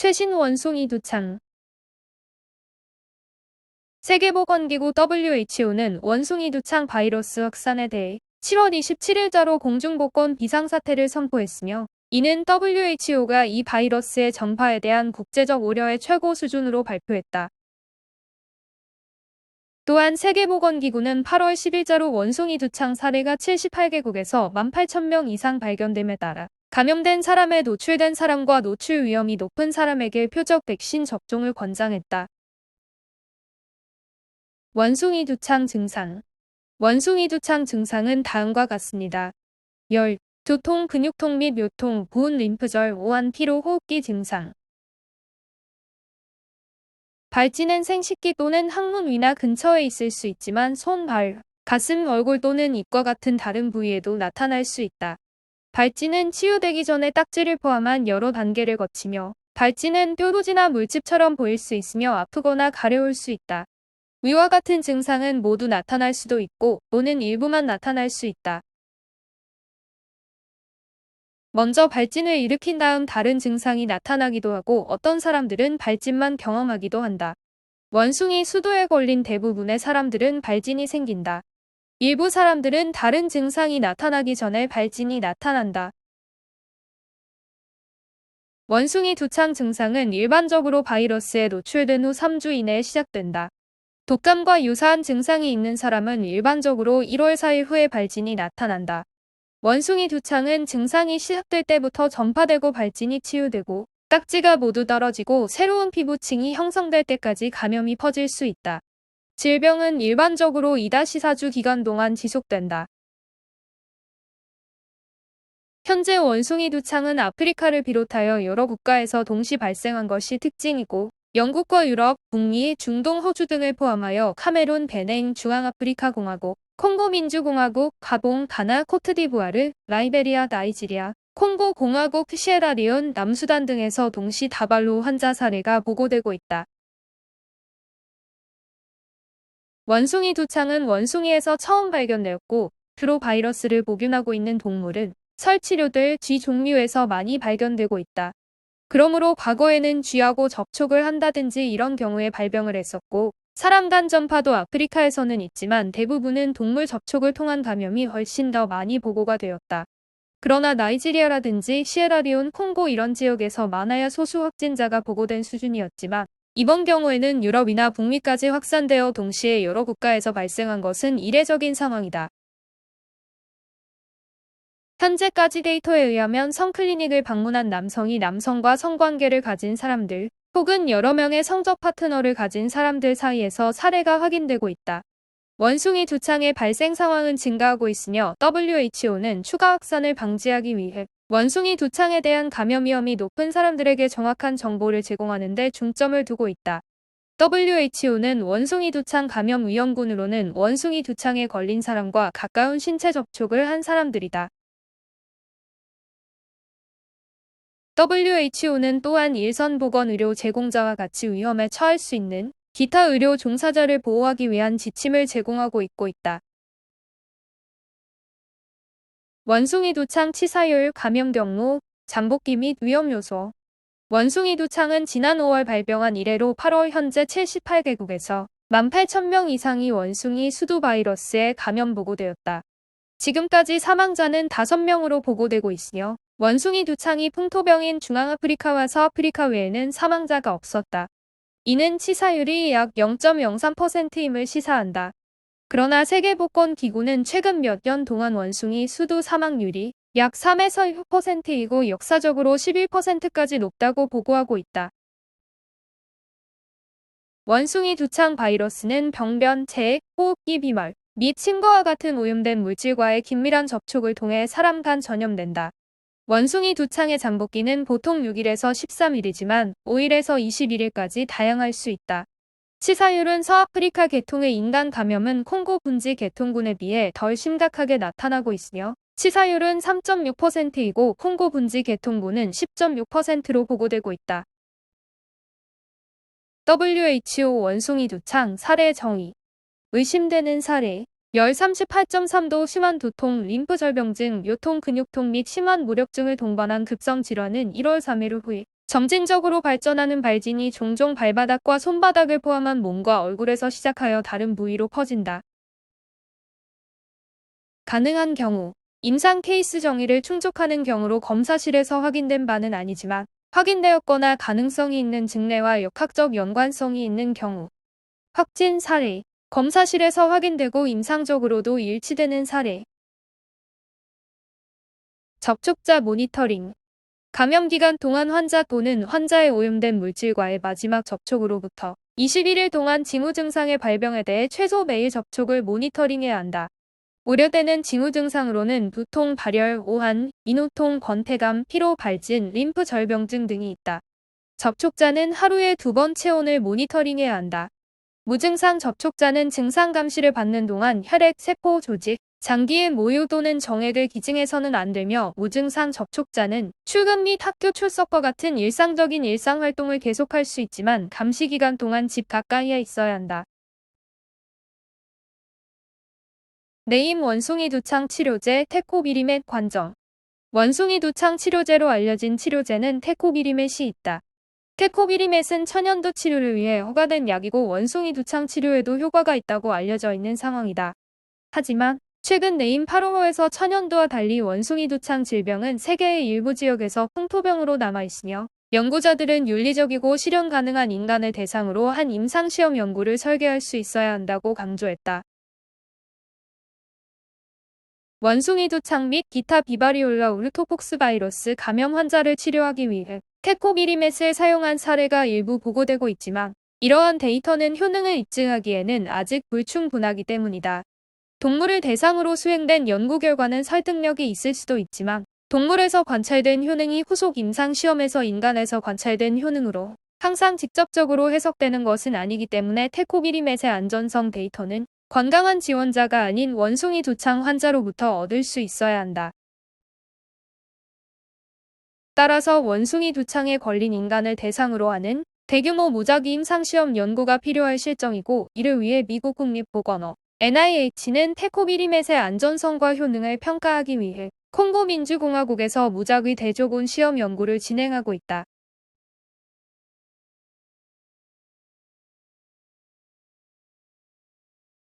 최신 원숭이 두창. 세계보건기구 WHO는 원숭이 두창 바이러스 확산에 대해 7월 27일자로 공중보건 비상사태를 선포했으며, 이는 WHO가 이 바이러스의 전파에 대한 국제적 우려의 최고 수준으로 발표했다. 또한 세계보건기구는 8월 10일자로 원숭이 두창 사례가 78개국에서 18,000명 이상 발견됨에 따라 감염된 사람에 노출된 사람과 노출 위험이 높은 사람에게 표적 백신 접종을 권장했다. 원숭이 두창 증상. 원숭이 두창 증상은 다음과 같습니다. 열, 두통, 근육통 및 요통, 부은 림프절, 오한, 피로, 호흡기 증상. 발진은 생식기 또는 항문 위나 근처에 있을 수 있지만 손, 발, 가슴, 얼굴 또는 입과 같은 다른 부위에도 나타날 수 있다. 발진은 치유되기 전에 딱지를 포함한 여러 단계를 거치며, 발진은 뾰루지나 물집처럼 보일 수 있으며 아프거나 가려울 수 있다. 위와 같은 증상은 모두 나타날 수도 있고 또는 일부만 나타날 수 있다. 먼저 발진을 일으킨 다음 다른 증상이 나타나기도 하고 어떤 사람들은 발진만 경험하기도 한다. 원숭이 수두에 걸린 대부분의 사람들은 발진이 생긴다. 일부 사람들은 다른 증상이 나타나기 전에 발진이 나타난다. 원숭이 두창 증상은 일반적으로 바이러스에 노출된 후 3주 이내에 시작된다. 독감과 유사한 증상이 있는 사람은 일반적으로 1월 4일 후에 발진이 나타난다. 원숭이 두창은 증상이 시작될 때부터 전파되고 발진이 치유되고 딱지가 모두 떨어지고 새로운 피부층이 형성될 때까지 감염이 퍼질 수 있다. 질병은 일반적으로 2-4주 기간 동안 지속된다. 현재 원숭이 두창은 아프리카를 비롯하여 여러 국가에서 동시 발생한 것이 특징이고, 영국과 유럽, 북미, 중동, 호주 등을 포함하여 카메룬, 베냉, 중앙아프리카 공화국, 콩고 민주공화국, 가봉, 가나, 코트디부아르, 라이베리아, 나이지리아, 콩고 공화국, 시에라리온, 남수단 등에서 동시 다발로 환자 사례가 보고되고 있다. 원숭이 두창은 원숭이에서 처음 발견되었고, 주로 바이러스를 복균하고 있는 동물은 설치류들, 쥐 종류에서 많이 발견되고 있다. 그러므로 과거에는 쥐하고 접촉을 한다든지 이런 경우에 발병을 했었고, 사람 간 전파도 아프리카에서는 있지만 대부분은 동물 접촉을 통한 감염이 훨씬 더 많이 보고가 되었다. 그러나 나이지리아라든지 시에라리온, 콩고 이런 지역에서 많아야 소수 확진자가 보고된 수준이었지만, 이번 경우에는 유럽이나 북미까지 확산되어 동시에 여러 국가에서 발생한 것은 이례적인 상황이다. 현재까지 데이터에 의하면 성클리닉을 방문한 남성이 남성과 성관계를 가진 사람들, 혹은 여러 명의 성적 파트너를 가진 사람들 사이에서 사례가 확인되고 있다. 원숭이 두창의 발생 상황은 증가하고 있으며 WHO는 추가 확산을 방지하기 위해 원숭이 두창에 대한 감염 위험이 높은 사람들에게 정확한 정보를 제공하는 데 중점을 두고 있다. WHO는 원숭이 두창 감염 위험군으로는 원숭이 두창에 걸린 사람과 가까운 신체 접촉을 한 사람들이다. WHO는 또한 일선 보건 의료 제공자와 같이 위험에 처할 수 있는 기타 의료 종사자를 보호하기 위한 지침을 제공하고 있다. 원숭이 두창 치사율, 감염 경로, 잠복기 및 위험 요소. 원숭이 두창은 지난 5월 발병한 이래로 8월 현재 78개국에서 18,000명 이상이 원숭이 수두 바이러스에 감염 보고되었다. 지금까지 사망자는 5명으로 보고되고 있으며 원숭이 두창이 풍토병인 중앙아프리카와 서아프리카 외에는 사망자가 없었다. 이는 치사율이 약 0.03%임을 시사한다. 그러나 세계보건기구는 최근 몇 년 동안 원숭이 수두 사망률이 약 3에서 6%이고 역사적으로 11%까지 높다고 보고하고 있다. 원숭이 두창 바이러스는 병변, 체, 호흡기 비말 및 침과 같은 오염된 물질과의 긴밀한 접촉을 통해 사람 간 전염된다. 원숭이 두창의 잠복기는 보통 6일에서 13일이지만 5일에서 21일까지 다양할 수 있다. 치사율은 서아프리카 계통의 인간 감염은 콩고 분지 계통군에 비해 덜 심각하게 나타나고 있으며 치사율은 3.6%이고 콩고 분지 계통군은 10.6%로 보고되고 있다. WHO 원숭이 두창 사례 정의. 의심되는 사례. 열 38.3도 심한 두통, 림프절병증, 요통, 근육통 및 심한 무력증을 동반한 급성 질환은 1월 3일 후에 점진적으로 발전하는 발진이 종종 발바닥과 손바닥을 포함한 몸과 얼굴에서 시작하여 다른 부위로 퍼진다. 가능한 경우 임상 케이스 정의를 충족하는 경우로 검사실에서 확인된 바는 아니지만 확인되었거나 가능성이 있는 증례와 역학적 연관성이 있는 경우 확진 사례, 검사실에서 확인되고 임상적으로도 일치되는 사례. 접촉자 모니터링. 감염 기간 동안 환자 또는 환자에 오염된 물질과의 마지막 접촉으로부터 21일 동안 징후 증상의 발병에 대해 최소 매일 접촉을 모니터링해야 한다. 우려되는 징후 증상으로는 두통, 발열, 오한, 인후통, 권태감, 피로, 발진, 림프 절병증 등이 있다. 접촉자는 하루에 2번 체온을 모니터링해야 한다. 무증상 접촉자는 증상 감시를 받는 동안 혈액, 세포, 조직, 장기의 모유 또는 정액을 기증해서는 안 되며 무증상 접촉자는 출근 및 학교 출석과 같은 일상적인 일상활동을 계속할 수 있지만 감시 기간 동안 집 가까이에 있어야 한다. 네임 원숭이 두창 치료제 테코비리멧 관정. 원숭이 두창 치료제로 알려진 치료제는 테코비리멧이 있다. 테코비리멧은 천연두 치료를 위해 허가된 약이고 원숭이 두창 치료에도 효과가 있다고 알려져 있는 상황이다. 하지만 최근 네임 8호호에서 천연두와 달리 원숭이 두창 질병은 세계의 일부 지역에서 풍토병으로 남아있으며 연구자들은 윤리적이고 실현 가능한 인간을 대상으로 한 임상시험 연구를 설계할 수 있어야 한다고 강조했다. 원숭이 두창 및 기타 비바리올라 우르토폭스 바이러스 감염 환자를 치료하기 위해 테코비리멧을 사용한 사례가 일부 보고되고 있지만 이러한 데이터는 효능을 입증하기에는 아직 불충분하기 때문이다. 동물을 대상으로 수행된 연구 결과는 설득력이 있을 수도 있지만 동물에서 관찰된 효능이 후속 임상시험에서 인간에서 관찰된 효능으로 항상 직접적으로 해석되는 것은 아니기 때문에 테코비리멧의 안전성 데이터는 건강한 지원자가 아닌 원숭이 두창 환자로부터 얻을 수 있어야 한다. 따라서 원숭이 두창에 걸린 인간을 대상으로 하는 대규모 무작위 임상시험 연구가 필요할 실정이고 이를 위해 미국 국립보건원 NIH는 테코비리멧의 안전성과 효능을 평가하기 위해 콩고 민주공화국에서 무작위 대조군 시험 연구를 진행하고 있다.